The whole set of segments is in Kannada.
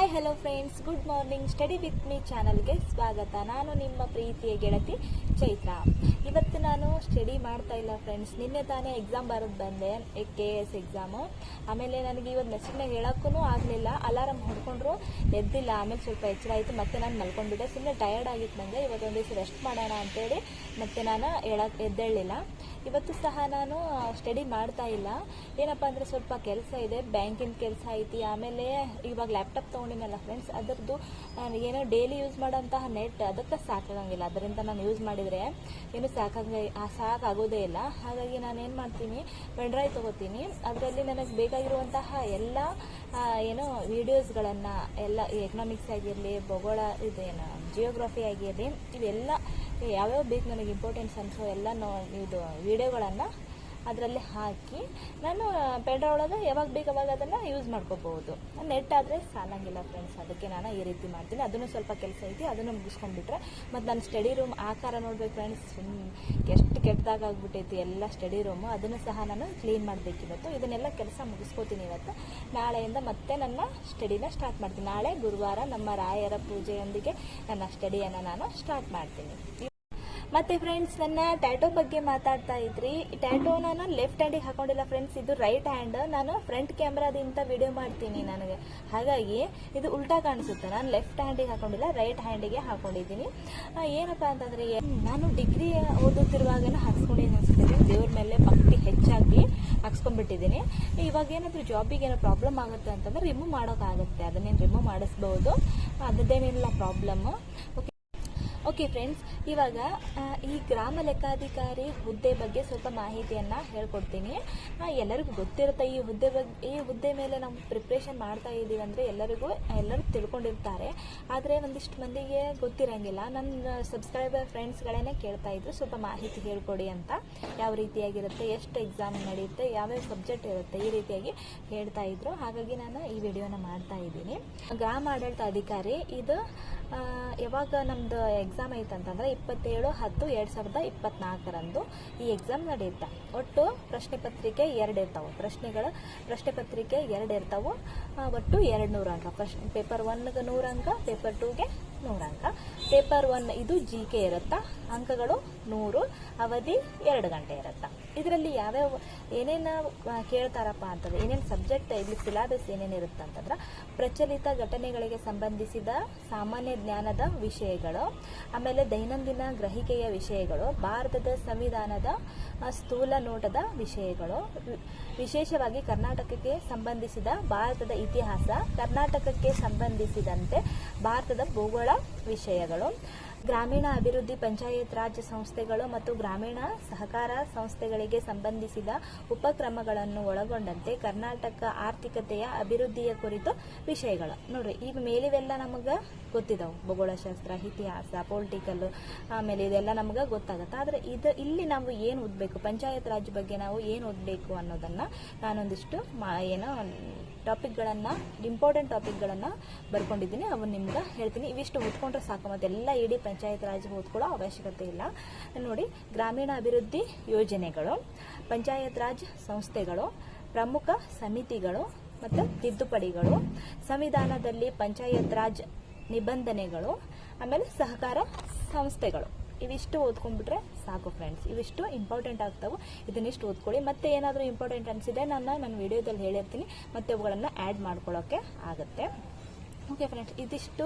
Hi hello friends, good morning. Study with me ಚಾನಲ್ಗೆ ಸ್ವಾಗತ. ನಾನು ನಿಮ್ಮ ಪ್ರೀತಿಯ ಗೆಳತಿ ಚೈತ್ರ. ಇವತ್ತು ನಾನು ಸ್ಟಡಿ ಮಾಡ್ತಾ ಇಲ್ಲ ಫ್ರೆಂಡ್ಸ್. ನಿನ್ನೆ ತಾನೇ ಎಕ್ಸಾಮ್ ಬರೋದು ಬಂದೆ, KS ಎಕ್ಸಾಮು. ಆಮೇಲೆ ನನಗೆ ಇವತ್ತು ಮೆಸೇಜ್ನಾಗ ಹೇಳೋಕ್ಕೂ ಆಗಲಿಲ್ಲ. ಅಲಾರಮ್ ಹೊಡ್ಕೊಂಡ್ರು ಎದ್ದಿಲ್ಲ. ಆಮೇಲೆ ಸ್ವಲ್ಪ ಎಚ್ಚರ ಆಯಿತು, ಮತ್ತೆ ನಾನು ಮಲ್ಕೊಂಡ್ಬಿಟ್ಟೆ. ಸುಮ್ಮನೆ ಟಯರ್ಡ್ ಆಗಿತ್ತು ನನಗೆ. ಇವತ್ತೊಂದು ದಿವಸ ರೆಸ್ಟ್ ಮಾಡೋಣ ಅಂತೇಳಿ ಮತ್ತೆ ನಾನು ಎದ್ದೇಳಲಿಲ್ಲ. ಇವತ್ತು ಸಹ ನಾನು ಸ್ಟಡಿ ಮಾಡ್ತಾ ಇಲ್ಲ. ಏನಪ್ಪ ಅಂದರೆ ಸ್ವಲ್ಪ ಕೆಲಸ ಇದೆ, ಬ್ಯಾಂಕಿನ ಕೆಲಸ ಐತಿ. ಆಮೇಲೆ ಇವಾಗ ಲ್ಯಾಪ್ಟಾಪ್ ತೊಗೊಂಡಿನಲ್ಲ ಫ್ರೆಂಡ್ಸ್, ಅದರದ್ದು ಏನೋ ಡೈಲಿ ಯೂಸ್ ಮಾಡೋಂತಹ ನೆಟ್ ಅದಕ್ಕೆ ಸಾಕಾಗಂಗಿಲ್ಲ. ಅದರಿಂದ ನಾನು ಯೂಸ್ ಮಾಡಿದರೆ ಏನು ಸಾಕಾಗೋದೇ ಇಲ್ಲ. ಹಾಗಾಗಿ ನಾನು ಏನು ಮಾಡ್ತೀನಿ, ಪೆನ್ಡ್ರೈವ್ ತೊಗೋತೀನಿ. ಅದರಲ್ಲಿ ನನಗೆ ಬೇಕಾಗಿರುವಂತಹ ಎಲ್ಲ ಏನೋ ವೀಡಿಯೋಸ್ಗಳನ್ನು, ಎಲ್ಲ ಎಕನಾಮಿಕ್ಸ್ ಆಗಿರಲಿ, ಭೂಗೋಳ ಇದೇನು ಜಿಯೋಗ್ರಫಿ ಆಗಿರಲಿ, ಇವೆಲ್ಲ ಯಾವ್ಯಾವ ಬೇಕು ನನಗೆ ಇಂಪಾರ್ಟೆನ್ಸ್ ಅನ್ಸೋ ಎಲ್ಲ ಇದು ವಿಡಿಯೋಗಳನ್ನು ಅದರಲ್ಲಿ ಹಾಕಿ ನಾನು ಪೆನ್ಡ್ರೈವ್ ಒಳಗೆ ಯಾವಾಗ ಬೇಕು ಅವಾಗ ಅದನ್ನು ಯೂಸ್ ಮಾಡ್ಕೋಬಹುದು. ನೆಟ್ ಆದರೆ ಸಾಲಂಗಿಲ್ಲ ಫ್ರೆಂಡ್ಸ್. ಅದಕ್ಕೆ ನಾನು ಈ ರೀತಿ ಮಾಡ್ತೀನಿ. ಅದನ್ನು ಸ್ವಲ್ಪ ಕೆಲಸ ಐತಿ, ಅದನ್ನು ಮುಗಿಸ್ಕೊಂಡ್ಬಿಟ್ರೆ ಮತ್ತು ನನ್ನ ಸ್ಟಡಿ ರೂಮ್ ಆಕಾರ ನೋಡ್ಬೇಕು ಫ್ರೆಂಡ್ಸ್. ಎಷ್ಟು ಕೆಟ್ಟದಾಗ್ಬಿಟ್ಟೈತಿ ಎಲ್ಲ ಸ್ಟಡಿ ರೂಮು. ಅದನ್ನು ಸಹ ನಾನು ಕ್ಲೀನ್ ಮಾಡಬೇಕಿವತ್ತು. ಇದನ್ನೆಲ್ಲ ಕೆಲಸ ಮುಗಿಸ್ಕೋತೀನಿ ಇವತ್ತು. ನಾಳೆಯಿಂದ ಮತ್ತೆ ನನ್ನ ಸ್ಟಡಿನ ಸ್ಟಾರ್ಟ್ ಮಾಡ್ತೀನಿ. ನಾಳೆ ಗುರುವಾರ ನಮ್ಮ ರಾಯರ ಪೂಜೆಯೊಂದಿಗೆ ನನ್ನ ಸ್ಟಡಿಯನ್ನು ನಾನು ಸ್ಟಾರ್ಟ್ ಮಾಡ್ತೀನಿ. ಮತ್ತು ಫ್ರೆಂಡ್ಸ್, ನನ್ನ ಟ್ಯಾಟೋ ಬಗ್ಗೆ ಮಾತಾಡ್ತಾ ಇದ್ರಿ. ಟ್ಯಾಟೋ ನಾನು ಲೆಫ್ಟ್ ಹ್ಯಾಂಡಿಗೆ ಹಾಕೊಂಡಿಲ್ಲ ಫ್ರೆಂಡ್ಸ್, ಇದು ರೈಟ್ ಹ್ಯಾಂಡ್. ನಾನು ಫ್ರಂಟ್ ಕ್ಯಾಮ್ರಾದಿಂದ ವಿಡಿಯೋ ಮಾಡ್ತೀನಿ ನನಗೆ, ಹಾಗಾಗಿ ಇದು ಉಲ್ಟಾ ಕಾಣಿಸುತ್ತೆ. ನಾನು ಲೆಫ್ಟ್ ಹ್ಯಾಂಡಿಗೆ ಹಾಕೊಂಡಿಲ್ಲ, ರೈಟ್ ಹ್ಯಾಂಡಿಗೆ ಹಾಕೊಂಡಿದ್ದೀನಿ. ಏನಪ್ಪ ಅಂತಂದರೆ, ನಾನು ಡಿಗ್ರಿ ಓದುತ್ತಿರುವಾಗನೇ ಹಾಕ್ಸ್ಕೊಂಡಿದ್ದೀನಿ ಅನಿಸುತ್ತೆ. ದೇವ್ರ ಮೇಲೆ ಭಕ್ತಿ ಹೆಚ್ಚಾಗಿ ಹಾಕ್ಸ್ಕೊಂಡ್ಬಿಟ್ಟಿದ್ದೀನಿ. ಇವಾಗ ಏನಾದರೂ ಜಾಬಿಗೆ ಏನೋ ಪ್ರಾಬ್ಲಮ್ ಆಗುತ್ತೆ ಅಂತಂದರೆ ರಿಮೂವ್ ಮಾಡೋಕ್ಕಾಗುತ್ತೆ. ಅದನ್ನೇನು ರಿಮೂವ್ ಮಾಡಿಸ್ಬೋದು, ಅದರದ್ದೇನಿಲ್ಲ ಪ್ರಾಬ್ಲಮ್ಮು. ಓಕೆ ಫ್ರೆಂಡ್ಸ್, ಇವಾಗ ಈ ಗ್ರಾಮ ಲೆಕ್ಕಾಧಿಕಾರಿ ಹುದ್ದೆ ಬಗ್ಗೆ ಸ್ವಲ್ಪ ಮಾಹಿತಿಯನ್ನು ಹೇಳ್ಕೊಡ್ತೀನಿ. ಎಲ್ಲರಿಗೂ ಗೊತ್ತಿರುತ್ತೆ ಈ ಹುದ್ದೆ ಮೇಲೆ ನಾವು ಪ್ರಿಪ್ರೇಷನ್ ಮಾಡ್ತಾ ಇದ್ದೀವಿ ಅಂದರೆ ಎಲ್ಲರೂ ತಿಳ್ಕೊಂಡಿರ್ತಾರೆ. ಆದರೆ ಒಂದಿಷ್ಟು ಮಂದಿಗೆ ಗೊತ್ತಿರೋಂಗಿಲ್ಲ. ನನ್ನ ಸಬ್ಸ್ಕ್ರೈಬರ್ ಫ್ರೆಂಡ್ಸ್ಗಳೇ ಕೇಳ್ತಾ ಇದ್ರು, ಸ್ವಲ್ಪ ಮಾಹಿತಿ ಹೇಳ್ಕೊಡಿ ಅಂತ. ಯಾವ ರೀತಿಯಾಗಿರುತ್ತೆ, ಎಷ್ಟು ಎಕ್ಸಾಮ್ ನಡೆಯುತ್ತೆ, ಯಾವ್ಯಾವ ಸಬ್ಜೆಕ್ಟ್ ಇರುತ್ತೆ, ಈ ರೀತಿಯಾಗಿ ಹೇಳ್ತಾ ಇದ್ರು. ಹಾಗಾಗಿ ನಾನು ಈ ವಿಡಿಯೋನ ಮಾಡ್ತಾ ಇದ್ದೀನಿ. ಗ್ರಾಮ ಆಡಳಿತ ಅಧಿಕಾರಿ ಇದು ಯಾವಾಗ ನಮ್ಮದು ಎಕ್ಸಾಮ್ ಐತಂತಂದರೆ 27/10/2024 ಈ ಎಕ್ಸಾಮ್ ನಡೆಯುತ್ತೆ. ಒಟ್ಟು ಪ್ರಶ್ನೆ ಪತ್ರಿಕೆ 2 ಇರ್ತಾವೆ. ಪ್ರಶ್ನೆ ಪತ್ರಿಕೆ 2 ಇರ್ತಾವೆ. ಒಟ್ಟು 200 ಅಂಕ. ಪೇಪರ್ 1ಗೆ 100 ಅಂಕ, ಪೇಪರ್ 2ಗೆ 100 ಅಂಕ. ಪೇಪರ್ 1 ಇದು GK ಇರುತ್ತೆ. ಅಂಕಗಳು 100, ಅವಧಿ 2 ಗಂಟೆ ಇರುತ್ತೆ. ಇದರಲ್ಲಿ ಏನೇನು ಕೇಳ್ತಾರಪ್ಪ ಅಂತಂದ್ರೆ, ಏನೇನು ಸಬ್ಜೆಕ್ಟ್ ಇಲ್ಲಿ ಸಿಲೆಬಸ್ ಏನೇನಿರುತ್ತೆ ಅಂತಂದ್ರೆ, ಪ್ರಚಲಿತ ಘಟನೆಗಳಿಗೆ ಸಂಬಂಧಿಸಿದ ಸಾಮಾನ್ಯ ಜ್ಞಾನದ ವಿಷಯಗಳು, ಆಮೇಲೆ ದೈನಂದಿನ ಗ್ರಹಿಕೆಯ ವಿಷಯಗಳು, ಭಾರತದ ಸಂವಿಧಾನದ ಸ್ಥೂಲ ನೋಟದ ವಿಷಯಗಳು, ವಿಶೇಷವಾಗಿ ಕರ್ನಾಟಕಕ್ಕೆ ಸಂಬಂಧಿಸಿದ ಭಾರತದ ಇತಿಹಾಸ, ಕರ್ನಾಟಕಕ್ಕೆ ಸಂಬಂಧಿಸಿದಂತೆ ಭಾರತದ ಭೂಗೋಳ ವಿಷಯಗಳು, ಗ್ರಾಮೀಣ ಅಭಿವೃದ್ಧಿ, ಪಂಚಾಯತ್ ರಾಜ್ ಸಂಸ್ಥೆಗಳು ಮತ್ತು ಗ್ರಾಮೀಣ ಸಹಕಾರ ಸಂಸ್ಥೆಗಳಿಗೆ ಸಂಬಂಧಿಸಿದ ಉಪಕ್ರಮಗಳನ್ನು ಒಳಗೊಂಡಂತೆ ಕರ್ನಾಟಕ ಆರ್ಥಿಕತೆಯ ಅಭಿವೃದ್ಧಿಯ ಕುರಿತು ವಿಷಯಗಳು. ನೋಡ್ರಿ, ಈಗ ಮೇಲಿವೆಲ್ಲ ನಮಗೆ ಗೊತ್ತಿದ್ದಾವೆ. ಭೂಗೋಳಶಾಸ್ತ್ರ, ಇತಿಹಾಸ, ಪೊಲಿಟಿಕಲ್ಲು, ಆಮೇಲೆ ಇದೆಲ್ಲ ನಮ್ಗೆ ಗೊತ್ತಾಗುತ್ತೆ. ಆದರೆ ಇಲ್ಲಿ ನಾವು ಏನು ಓದಬೇಕು, ಪಂಚಾಯತ್ ರಾಜ್ ಬಗ್ಗೆ ನಾವು ಏನು ಓದಬೇಕು ಅನ್ನೋದನ್ನು ನಾನೊಂದಿಷ್ಟು ಇಂಪಾರ್ಟೆಂಟ್ ಟಾಪಿಕ್ಗಳನ್ನು ಬರ್ಕೊಂಡಿದ್ದೀನಿ. ಅವನ್ನ ನಿಮ್ಗೆ ಹೇಳ್ತೀನಿ. ಇವಿಷ್ಟು ಓದ್ಕೊಂಡ್ರೆ ಸಾಕು, ಮತ್ತೆಲ್ಲ ಇಡೀ ಪಂಚಾಯತ್ ರಾಜ್ ಓದ್ಕೊಳ್ಳೋ ಅವಶ್ಯಕತೆ ಇಲ್ಲ. ನೋಡಿ, ಗ್ರಾಮೀಣ ಅಭಿವೃದ್ಧಿ ಯೋಜನೆಗಳು, ಪಂಚಾಯತ್ ರಾಜ್ ಸಂಸ್ಥೆಗಳು, ಪ್ರಮುಖ ಸಮಿತಿಗಳು ಮತ್ತು ತಿದ್ದುಪಡಿಗಳು, ಸಂವಿಧಾನದಲ್ಲಿ ಪಂಚಾಯತ್ ರಾಜ್ ನಿಬಂಧನೆಗಳು, ಆಮೇಲೆ ಸಹಕಾರ ಸಂಸ್ಥೆಗಳು. ಇವಿಷ್ಟು ಓದ್ಕೊಂಡ್ಬಿಟ್ರೆ ಸಾಕು ಫ್ರೆಂಡ್ಸ್. ಇವಿಷ್ಟು ಇಂಪಾರ್ಟೆಂಟ್ ಆಗ್ತಾವೆ. ಇದನ್ನಿಷ್ಟು ಓದ್ಕೊಳ್ಳಿ. ಮತ್ತೆ ಏನಾದರೂ ಇಂಪಾರ್ಟೆಂಟ್ ಅನಿಸಿದೆ ನನ್ನ ವಿಡಿಯೋದಲ್ಲಿ ಹೇಳಿರ್ತೀನಿ, ಮತ್ತೆ ಅವುಗಳನ್ನು ಆ್ಯಡ್ ಮಾಡ್ಕೊಳ್ಳೋಕ್ಕೆ ಆಗುತ್ತೆ. ಓಕೆ ಫ್ರೆಂಡ್ಸ್, ಇದಿಷ್ಟು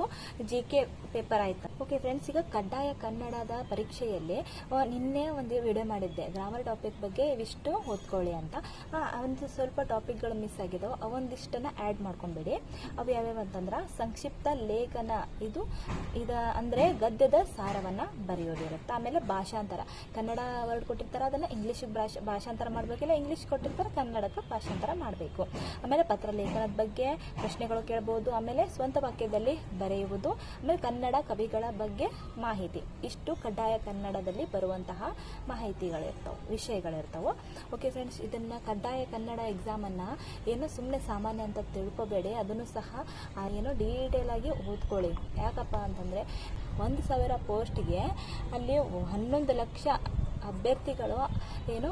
GK ಪೇಪರ್ ಆಯ್ತು. ಓಕೆ ಫ್ರೆಂಡ್ಸ್, ಈಗ ಕಡ್ಡಾಯ ಕನ್ನಡದ ಪರೀಕ್ಷೆಯಲ್ಲಿ ನಿನ್ನೆ ಒಂದು ವಿಡಿಯೋ ಮಾಡಿದ್ದೆ ಗ್ರಾಮರ್ ಟಾಪಿಕ್ ಬಗ್ಗೆ. ಇವಿಷ್ಟು ಓದ್ಕೊಳ್ಳಿ ಅಂತ. ಒಂದು ಸ್ವಲ್ಪ ಟಾಪಿಕ್ಗಳು ಮಿಸ್ ಆಗಿದಾವೆ, ಅವೊಂದಿಷ್ಟನ್ನು ಆ್ಯಡ್ ಮಾಡ್ಕೊಂಡ್ಬಿಡಿ. ಅವು ಯಾವ್ಯಾವ ಅಂತಂದ್ರೆ, ಸಂಕ್ಷಿಪ್ತ ಲೇಖನ, ಇದು ಅಂದರೆ ಗದ್ಯದ ಸಾರವನ್ನು ಬರೆಯೋದಿರುತ್ತೆ. ಆಮೇಲೆ ಭಾಷಾಂತರ, ಕನ್ನಡ ವರ್ಡ್ ಕೊಟ್ಟಿರ್ತಾರೆ, ಅದನ್ನು ಇಂಗ್ಲೀಷಿಗೆ ಭಾಷಾಂತರ ಮಾಡಬೇಕಿಲ್ಲ, ಇಂಗ್ಲೀಷ್ ಕೊಟ್ಟಿರ್ತಾರೆ, ಕನ್ನಡಕ್ಕೆ ಭಾಷಾಂತರ ಮಾಡಬೇಕು. ಆಮೇಲೆ ಪತ್ರಲೇಖನದ ಬಗ್ಗೆ ಪ್ರಶ್ನೆಗಳು ಕೇಳ್ಬೋದು. ಆಮೇಲೆ ಸ್ವಂತ ವಾಕ್ಯದಲ್ಲಿ ಬರೆಯುವುದು, ಆಮೇಲೆ ಕನ್ನಡ ಕವಿಗಳ ಬಗ್ಗೆ ಮಾಹಿತಿ. ಇಷ್ಟು ಕಡ್ಡಾಯ ಕನ್ನಡದಲ್ಲಿ ಬರುವಂತಹ ಮಾಹಿತಿಗಳಿರ್ತಾವೆ, ವಿಷಯಗಳಿರ್ತಾವೆ. ಓಕೆ ಫ್ರೆಂಡ್ಸ್, ಇದನ್ನು ಕಡ್ಡಾಯ ಕನ್ನಡ ಎಕ್ಸಾಮನ್ನು ಏನು ಸುಮ್ಮನೆ ಸಾಮಾನ್ಯ ಅಂತ ತಿಳ್ಕೊಬೇಡಿ. ಅದನ್ನು ಸಹ ಏನು ಡೀಟೇಲ್ ಆಗಿ ಓದ್ಕೊಳ್ಳಿ. ಯಾಕಪ್ಪ ಅಂತಂದರೆ 1,000 ಪೋಸ್ಟ್ಗೆ ಅಲ್ಲಿ 11 ಲಕ್ಷ ಅಭ್ಯರ್ಥಿಗಳು ಏನು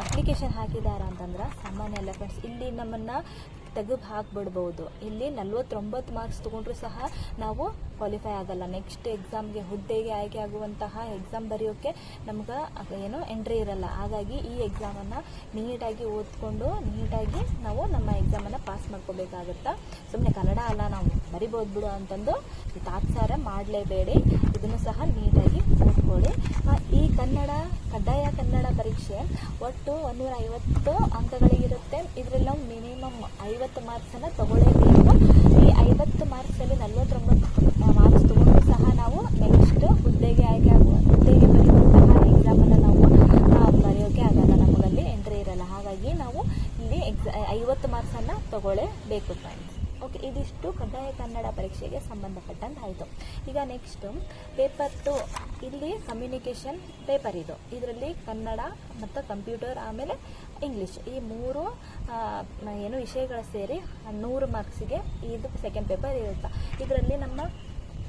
ಅಪ್ಲಿಕೇಶನ್ ಹಾಕಿದ್ದಾರೆ ಅಂತಂದ್ರೆ ಸಾಮಾನ್ಯ ಅಲ್ಲ ಫ್ರೆಂಡ್ಸ್. ಇಲ್ಲಿ ನಮ್ಮನ್ನು ತೆಗೆದು ಹಾಕ್ಬಿಡ್ಬೋದು. ಇಲ್ಲಿ 49 ಮಾರ್ಕ್ಸ್ ತೊಗೊಂಡ್ರೂ ಸಹ ನಾವು ಕ್ವಾಲಿಫೈ ಆಗಲ್ಲ. ನೆಕ್ಸ್ಟ್ ಎಕ್ಸಾಮ್ಗೆ ಹುದ್ದೆಗೆ ಆಯ್ಕೆ ಆಗುವಂತಹ ಎಕ್ಸಾಮ್ ಬರೆಯೋಕ್ಕೆ ನಮ್ಗೆ ಎಂಟ್ರಿ ಇರಲ್ಲ. ಹಾಗಾಗಿ ಈ ಎಕ್ಸಾಮನ್ನು ನೀಟಾಗಿ ಓದ್ಕೊಂಡು ನೀಟಾಗಿ ನಾವು ನಮ್ಮ ಎಕ್ಸಾಮನ್ನು ಪಾಸ್ ಮಾಡ್ಕೋಬೇಕಾಗುತ್ತಾ. ಸುಮ್ಮನೆ ಕನ್ನಡ ಅಲ್ಲ ನಾವು ಬರಿಬೋದು ಬಿಡು ಅಂತಂದು ತಾತ್ಸಾರ ಮಾಡಲೇಬೇಡಿ. ಇದನ್ನು ಸಹ ನೀಟಾಗಿ ಓದ್ಕೊಳ್ಳಿ. ಈ ಕಡ್ಡಾಯ ಕನ್ನಡ ಪರೀಕ್ಷೆ ಒಟ್ಟು 150 ಅಂಕಗಳಿಗಿರುತ್ತೆ. ಇದರಲ್ಲಿ ನಾವು ಮಿನಿಮಮ್ 50 ಮಾರ್ಕ್ಸನ್ನು ತಗೊಳ್ಳೇಬೇಕು. ಈ 50 ಮಾರ್ಕ್ಸಲ್ಲಿ 49 ಮಾರ್ಕ್ಸ್ ತಗೊಂಡು ಸಹ ನಾವು ನೆಕ್ಸ್ಟ್ ಹುದ್ದೆಗೆ ಬರೆಯುವಂತಹ ಎಕ್ಸಾಮನ್ನು ನಾವು ಬರೆಯೋಕ್ಕೆ ಆಗಲ್ಲ. ನಮಗಲ್ಲಿ ಎಂಟ್ರಿ ಇರಲ್ಲ. ಹಾಗಾಗಿ ನಾವು ಇಲ್ಲಿ 50 ಮಾರ್ಕ್ಸನ್ನು ತಗೊಳ್ಳೇಬೇಕು ಫ್ರೆಂಡ್ಸ್. ಓಕೆ, ಇದಿಷ್ಟು ಕಡ್ಡಾಯ ಕನ್ನಡ ಪರೀಕ್ಷೆಗೆ ಸಂಬಂಧಪಟ್ಟಂತಾಯಿತು. ಈಗ ನೆಕ್ಸ್ಟ್ ಪೇಪರ್ 2, ಇಲ್ಲಿ ಕಮ್ಯುನಿಕೇಷನ್ ಪೇಪರ್ ಇದು. ಇದರಲ್ಲಿ ಕನ್ನಡ ಮತ್ತು ಕಂಪ್ಯೂಟರ್ ಆಮೇಲೆ ಇಂಗ್ಲೀಷ್ ಈ 3 ವಿಷಯಗಳ ಸೇರಿ 100 ಮಾರ್ಕ್ಸಿಗೆ ಇದು ಸೆಕೆಂಡ್ ಪೇಪರ್ ಇರುತ್ತೆ. ಇದರಲ್ಲಿ ನಮ್ಮ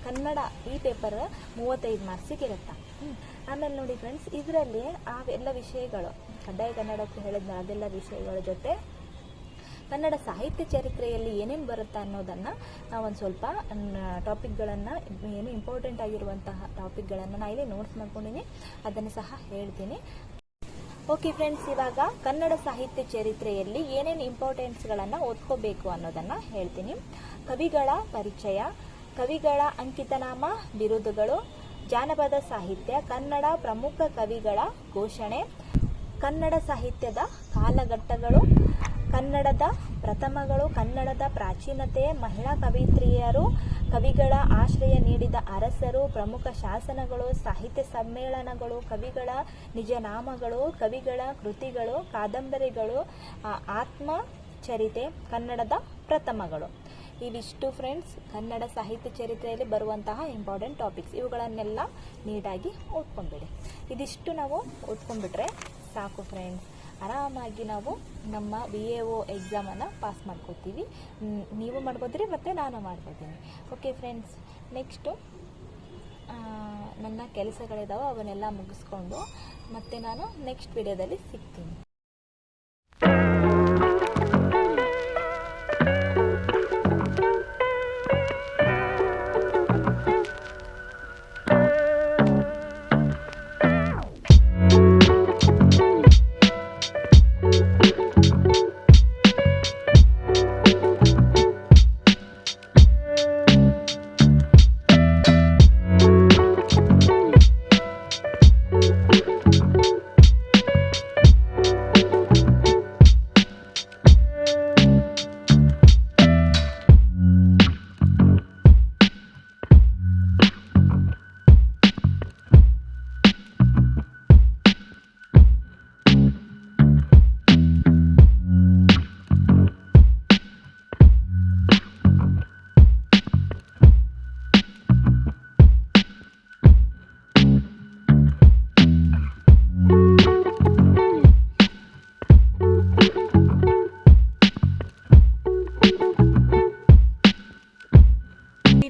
ಕನ್ನಡ ಈ ಪೇಪರ್ 35 ಮಾರ್ಕ್ಸಿಗೆ ಇರುತ್ತೆ. ಆಮೇಲೆ ನೋಡಿ ಫ್ರೆಂಡ್ಸ್, ಇದರಲ್ಲಿ ಅವೆಲ್ಲ ವಿಷಯಗಳು ಕಡ್ಡಾಯ ಕನ್ನಡಕ್ಕೆ ಹೇಳಿದ್ನ ಅದೆಲ್ಲ ವಿಷಯಗಳ ಜೊತೆ ಕನ್ನಡ ಸಾಹಿತ್ಯ ಚರಿತ್ರೆಯಲ್ಲಿ ಏನೇನು ಬರುತ್ತೆ ಅನ್ನೋದನ್ನು ನಾವೊಂದು ಸ್ವಲ್ಪ ಟಾಪಿಕ್ಗಳನ್ನು ಇಂಪಾರ್ಟೆಂಟ್ ಆಗಿರುವಂತಹ ಟಾಪಿಕ್ಗಳನ್ನು ನಾನು ಇಲ್ಲಿ ನೋಟ್ಸ್ ಮಾಡ್ಕೊಂಡಿನಿ, ಅದನ್ನು ಸಹ ಹೇಳ್ತೀನಿ. ಓಕೆ ಫ್ರೆಂಡ್ಸ್, ಇವಾಗ ಕನ್ನಡ ಸಾಹಿತ್ಯ ಚರಿತ್ರೆಯಲ್ಲಿ ಏನೇನು ಇಂಪಾರ್ಟೆನ್ಸ್ಗಳನ್ನು ಓದ್ಕೋಬೇಕು ಅನ್ನೋದನ್ನು ಹೇಳ್ತೀನಿ. ಕವಿಗಳ ಪರಿಚಯ, ಕವಿಗಳ ಅಂಕಿತನಾಮ, ಬಿರುದುಗಳು, ಜಾನಪದ ಸಾಹಿತ್ಯ, ಕನ್ನಡ ಪ್ರಮುಖ ಕವಿಗಳ ಘೋಷಣೆ, ಕನ್ನಡ ಸಾಹಿತ್ಯದ ಕಾಲಘಟ್ಟಗಳು, ಕನ್ನಡದ ಪ್ರಥಮಗಳು, ಕನ್ನಡದ ಪ್ರಾಚೀನತೆ, ಮಹಿಳಾ ಕವಿತ್ರಿಯರು, ಕವಿಗಳ ಆಶ್ರಯ ನೀಡಿದ ಅರಸರು, ಪ್ರಮುಖ ಶಾಸನಗಳು, ಸಾಹಿತ್ಯ ಸಮ್ಮೇಳನಗಳು, ಕವಿಗಳ ನಿಜನಾಮಗಳು, ಕವಿಗಳ ಕೃತಿಗಳು, ಕಾದಂಬರಿಗಳು, ಆತ್ಮಚರಿತೆ, ಕನ್ನಡದ ಪ್ರಥಮಗಳು. ಇವಿಷ್ಟು ಫ್ರೆಂಡ್ಸ್ ಕನ್ನಡ ಸಾಹಿತ್ಯ ಚರಿತ್ರೆಯಲ್ಲಿ ಬರುವಂತಹ ಇಂಪಾರ್ಟೆಂಟ್ ಟಾಪಿಕ್ಸ್. ಇವುಗಳನ್ನೆಲ್ಲ ನೀಟಾಗಿ ಓದ್ಕೊಂಡ್ಬಿಡಿ. ಇದಿಷ್ಟು ನಾವು ಓದ್ಕೊಂಡ್ಬಿಟ್ರೆ ಸಾಕು ಫ್ರೆಂಡ್ಸ್. ಆರಾಮಾಗಿ ನಾವು ನಮ್ಮ VAO ಎಕ್ಸಾಮನ್ನು ಪಾಸ್ ಮಾಡ್ಕೋತೀವಿ. ನೀವು ಮಾಡ್ಕೋತೀರಿ ಮತ್ತು ನಾನು ಮಾಡ್ಕೋತೀನಿ. ಓಕೆ ಫ್ರೆಂಡ್ಸ್, ನೆಕ್ಸ್ಟು ನನ್ನ ಕೆಲಸಗಳಿದಾವೆ, ಅವನ್ನೆಲ್ಲ ಮುಗಿಸ್ಕೊಂಡು ಮತ್ತೆ ನಾನು ನೆಕ್ಸ್ಟ್ ವಿಡಿಯೋದಲ್ಲಿ ಸಿಗ್ತೀನಿ.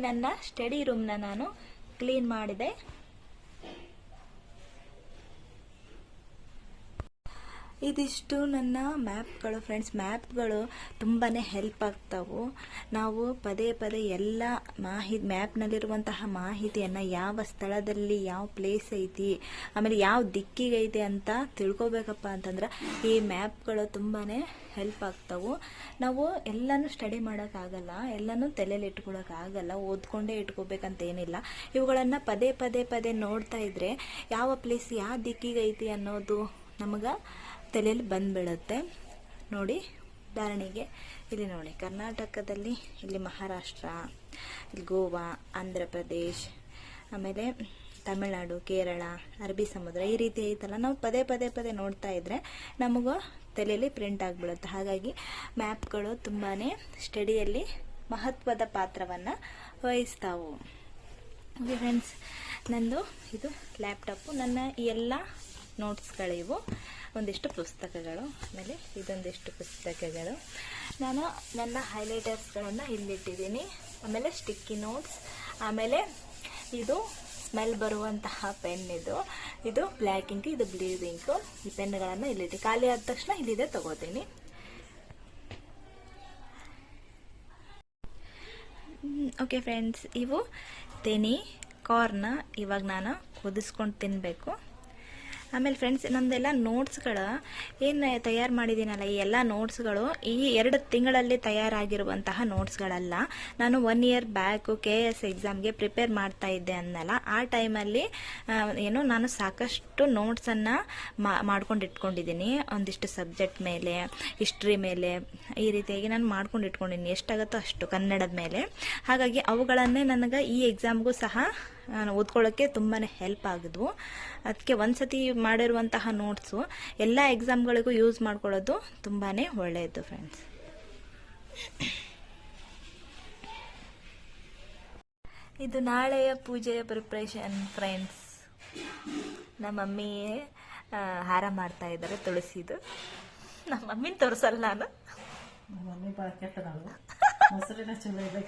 ನನ್ನ ಸ್ಟಡಿ ರೂಮ್ನ ನಾನು ಕ್ಲೀನ್ ಮಾಡಿದೆ. ಇದಿಷ್ಟು ನನ್ನ ಮ್ಯಾಪ್ಗಳು ಫ್ರೆಂಡ್ಸ್. ಮ್ಯಾಪ್ಗಳು ತುಂಬಾ ಹೆಲ್ಪ್ ಆಗ್ತಾವೆ. ನಾವು ಪದೇ ಪದೇ ಎಲ್ಲ ಮ್ಯಾಪ್ನಲ್ಲಿರುವಂತಹ ಮಾಹಿತಿಯನ್ನು ಯಾವ ಸ್ಥಳದಲ್ಲಿ ಯಾವ ಪ್ಲೇಸ್ ಐತಿ, ಆಮೇಲೆ ಯಾವ ದಿಕ್ಕಿಗೆ ಐತಿ ಅಂತ ತಿಳ್ಕೊಬೇಕಪ್ಪ ಅಂತಂದ್ರೆ ಈ ಮ್ಯಾಪ್ಗಳು ತುಂಬಾ ಹೆಲ್ಪ್ ಆಗ್ತಾವೆ. ನಾವು ಎಲ್ಲನೂ ಸ್ಟಡಿ ಮಾಡೋಕ್ಕಾಗಲ್ಲ, ಎಲ್ಲನೂ ತಲೆಯಲ್ಲಿ ಇಟ್ಕೊಳ್ಳೋಕ್ಕಾಗಲ್ಲ, ಓದ್ಕೊಂಡೇ ಇಟ್ಕೋಬೇಕಂತ ಏನಿಲ್ಲ. ಇವುಗಳನ್ನು ಪದೇ ಪದೇ ಪದೇ ನೋಡ್ತಾ ಇದ್ರೆ ಯಾವ ಪ್ಲೇಸ್ ಯಾವ ದಿಕ್ಕಿಗೆ ಐತಿ ಅನ್ನೋದು ನಮಗೆ ತಲೆಯಲ್ಲಿ ಬಂದ್ಬಿಡುತ್ತೆ. ನೋಡಿ, ಉದಾಹರಣೆಗೆ ಇಲ್ಲಿ ನೋಡಿ, ಕರ್ನಾಟಕದಲ್ಲಿ ಇಲ್ಲಿ ಮಹಾರಾಷ್ಟ್ರ, ಇಲ್ಲಿ ಗೋವಾ, ಆಂಧ್ರ ಪ್ರದೇಶ್, ಆಮೇಲೆ ತಮಿಳುನಾಡು, ಕೇರಳ, ಅರಬ್ಬಿ ಸಮುದ್ರ ಈ ರೀತಿ ಐತಲ್ಲ. ನಾವು ಪದೇ ಪದೇ ಪದೇ ನೋಡ್ತಾ ಇದ್ರೆ ನಮಗೂ ತಲೆಯಲ್ಲಿ ಪ್ರಿಂಟ್ ಆಗಿಬಿಡುತ್ತೆ. ಹಾಗಾಗಿ ಮ್ಯಾಪ್ಗಳು ತುಂಬಾ ಸ್ಟಡಿಯಲ್ಲಿ ಮಹತ್ವದ ಪಾತ್ರವನ್ನು ವಹಿಸ್ತಾವು. ಓಕೆ ಫ್ರೆಂಡ್ಸ್, ನಂದು ಇದು ಲ್ಯಾಪ್ಟಾಪು. ನನ್ನ ಎಲ್ಲ ನೋಟ್ಸ್ಗಳಿವು, ಒಂದಿಷ್ಟು ಪುಸ್ತಕಗಳು, ಆಮೇಲೆ ಇದೊಂದಿಷ್ಟು ಪುಸ್ತಕಗಳು. ನಾನು ನನ್ನ ಹೈಲೈಟರ್ಸ್ಗಳನ್ನು ಇಲ್ಲಿಟ್ಟಿದ್ದೀನಿ. ಆಮೇಲೆ ಸ್ಟಿಕ್ಕಿ ನೋಟ್ಸ್, ಆಮೇಲೆ ಇದು ಸ್ಮೆಲ್ ಬರುವಂತಹ ಪೆನ್, ಇದು ಬ್ಲ್ಯಾಕ್ ಇಂಕ್, ಇದು ಬ್ಲೂ ಇಂಕು. ಈ ಪೆನ್ಗಳನ್ನು ಇಲ್ಲಿಟ್ಟು ಖಾಲಿ ಆದ ತಕ್ಷಣ ಇಲ್ಲಿದೆ ತಗೋತೀನಿ. ಓಕೆ ಫ್ರೆಂಡ್ಸ್, ಇವು ತೆನಿ ಕಾರ್ನ ಇವಾಗ ನಾನು ಕುದಿಸ್ಕೊಂಡು ತಿನ್ನಬೇಕು. ಆಮೇಲೆ ಫ್ರೆಂಡ್ಸ್, ನಮ್ಮದೆಲ್ಲ ನೋಟ್ಸ್ಗಳು ಏನು ತಯಾರು ಮಾಡಿದ್ದೀನಲ್ಲ, ಈ ಎಲ್ಲ ನೋಟ್ಸ್ಗಳು ಈ 2 ತಿಂಗಳಲ್ಲಿ ತಯಾರಾಗಿರುವಂತಹ ನೋಟ್ಸ್ಗಳಲ್ಲ. ನಾನು 1 ಇಯರ್ ಬ್ಯಾಕು KS ಎಕ್ಸಾಮ್ಗೆ ಪ್ರಿಪೇರ್ ಮಾಡ್ತಾ ಇದ್ದೆ ಅನ್ನಲ್ಲ, ಆ ಟೈಮಲ್ಲಿ ನಾನು ಸಾಕಷ್ಟು ನೋಟ್ಸನ್ನು ಮಾಡ್ಕೊಂಡು ಇಟ್ಕೊಂಡಿದ್ದೀನಿ. ಒಂದಿಷ್ಟು ಸಬ್ಜೆಕ್ಟ್ ಮೇಲೆ, ಹಿಸ್ಟ್ರಿ ಮೇಲೆ, ಈ ರೀತಿಯಾಗಿ ನಾನು ಮಾಡ್ಕೊಂಡು ಇಟ್ಕೊಂಡಿದ್ದೀನಿ, ಎಷ್ಟಾಗುತ್ತೋ ಅಷ್ಟು ಕನ್ನಡದ ಮೇಲೆ. ಹಾಗಾಗಿ ಅವುಗಳನ್ನೇ ನನಗೆ ಈ ಎಕ್ಸಾಮ್ಗೂ ಸಹ ಓದ್ಕೊಳ್ಳೋಕ್ಕೆ ತುಂಬಾ ಹೆಲ್ಪ್ ಆಗಿದ್ವು. ಅದಕ್ಕೆ ಒಂದ್ಸತಿ ಮಾಡಿರುವಂತಹ ನೋಟ್ಸು ಎಲ್ಲ ಎಕ್ಸಾಮ್ಗಳಿಗೂ ಯೂಸ್ ಮಾಡ್ಕೊಳ್ಳೋದು ತುಂಬಾ ಒಳ್ಳೆಯದು ಫ್ರೆಂಡ್ಸ್. ಇದು ನಾಳೆಯ ಪೂಜೆಯ ಪ್ರಿಪ್ರೇಷನ್ ಫ್ರೆಂಡ್ಸ್. ನಮ್ಮ ಮಮ್ಮಿ ಹಾರ ಮಾಡ್ತಾ ಇದ್ದಾರೆ ತುಳಸಿದು. ನಮ್ಮ ಮಮ್ಮಿನ ತೋರಿಸಲ್ಲ ನಾನು.